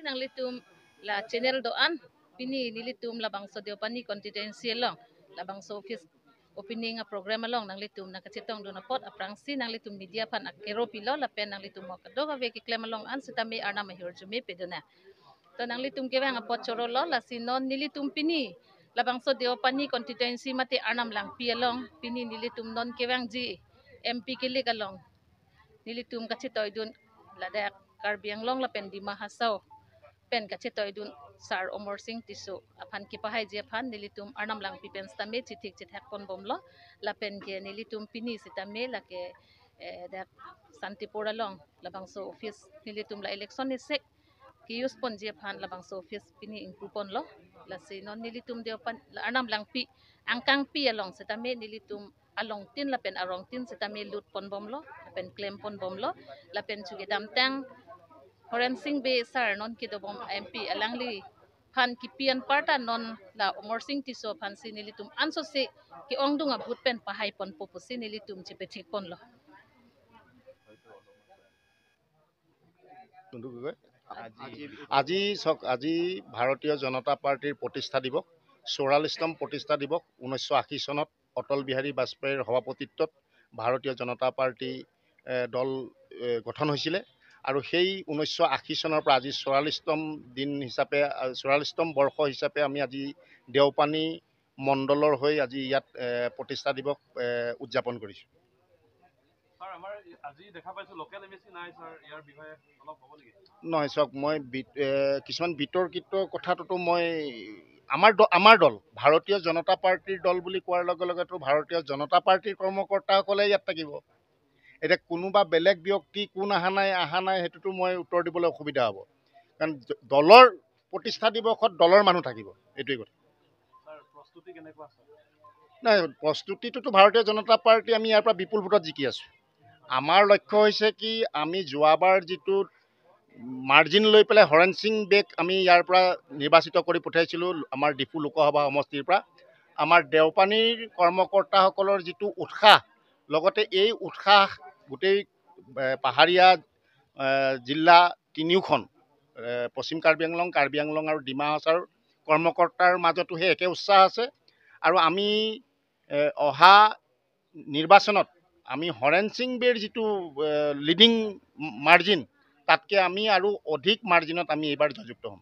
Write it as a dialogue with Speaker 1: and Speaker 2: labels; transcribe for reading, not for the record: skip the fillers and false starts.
Speaker 1: nang litum la channel doan pini nilitum labang so Deopani constituency long labang so office opening a program along nang litum na kachitong do na pot aprangsi nang litum media pan akero pilo la pen nang litum mo kado ka veki klem along an sitami arna mahir jumi pedona to nang litum kewe nga pot chorolo la sinon nilitum pini labang so Deopani constituency mati arnam lang pi along pini nilitum non kewang ji MP kilik along nilitum kachitoy dun ladak Karbiang long la pen di mahasaw pen kachitoy dun sar Omor Singh tiso apan kipahay je pan nilitum arnam lang pipen stame chitik chithak pon bomlo la pen ke nilitum pini sitame la ke dak Santipura long labang so office nilitum la election ni sek kius pon je pan labang so office pini ingkupon lo la sinon nilitum de pan la arnam lang pi angkang pi along sitame nilitum along tin la pen arong tin sitame lut pon bomlo la pen claim pon bomlo la pen chuge damtang Horen Singh be sar non kidobom MP alangli pan kipian parta non la Omor Singh tiso pan sinilitum anso se ki ongdunga butpen pahay pon popo sinilitum chipetik pon lo
Speaker 2: আজি ভাৰতীয় জনতা পাৰ্টিৰ প্ৰতিষ্ঠা দিৱস 44তম প্ৰতিষ্ঠা দিৱস 1980 চনত অটল বিহাৰী বাজপেয়ীৰ সভাপতিত্বত ভাৰতীয় জনতা পাৰ্টি দল গঠন হৈছিলে আৰু সেই 1980 চনৰ পৰা আজি 44তম দিন হিচাপে 44তম বৰ্ষ হিচাপে আমি আজি দেওপানী মণ্ডলৰ হৈ আজি ইয়াত প্ৰতিষ্ঠা দিৱস উদযাপন কৰিছোঁ। নহয় চাওক মই কিছুমান বিতৰ্কিত কথাটোতো মই আমাৰ দল ভাৰতীয় জনতা পাৰ্টিৰ দল বুলি কোৱাৰ লগে লগেতো ভাৰতীয় জনতা পাৰ্টিৰ কৰ্মকৰ্তাসকলে ইয়াত থাকিব। এতিয়া কোনোবা বেলেগ ব্যক্তি কোন অহা নাই সেইটোতো মই উত্তৰ দিবলৈ অসুবিধা হ'ব, কাৰণ দলৰ প্ৰতিষ্ঠা দিৱসত দলৰ মানুহ থাকিব, এইটোৱেই কথা। নাই প্ৰস্তুতিটোতো ভাৰতীয় জনতা পাৰ্টি আমি ইয়াৰ পৰা বিপুল ভোটত জিকি আছোঁ। আমাৰ লক্ষ্য হৈছে কি আমি যোৱাবাৰ যিটো মাৰ্জিন লৈ পেলাই হৰেণ সিং বেগ আমি ইয়াৰ পৰা নিৰ্বাচিত কৰি পঠিয়াইছিলোঁ আমাৰ ডিফু লোকসভা সমষ্টিৰ পৰা, আমাৰ দেওপানীৰ কৰ্মকৰ্তাসকলৰ যিটো উৎসাহ, লগতে এই উৎসাহ গোটেই পাহাৰীয়া জিলা তিনিওখন পশ্চিম কাৰ্বি আংলং আৰু ডিমা হাছাওৰ কৰ্মকৰ্তাৰ মাজতো সেই একে উৎসাহ আছে। আৰু আমি অহা নিৰ্বাচনত আমি হৰেণ সিং বেৰ যিটো লিডিং মাৰ্জিন তাতকৈ আমি আৰু অধিক মাৰ্জিনত আমি এইবাৰ জয়যুক্ত হ'ম।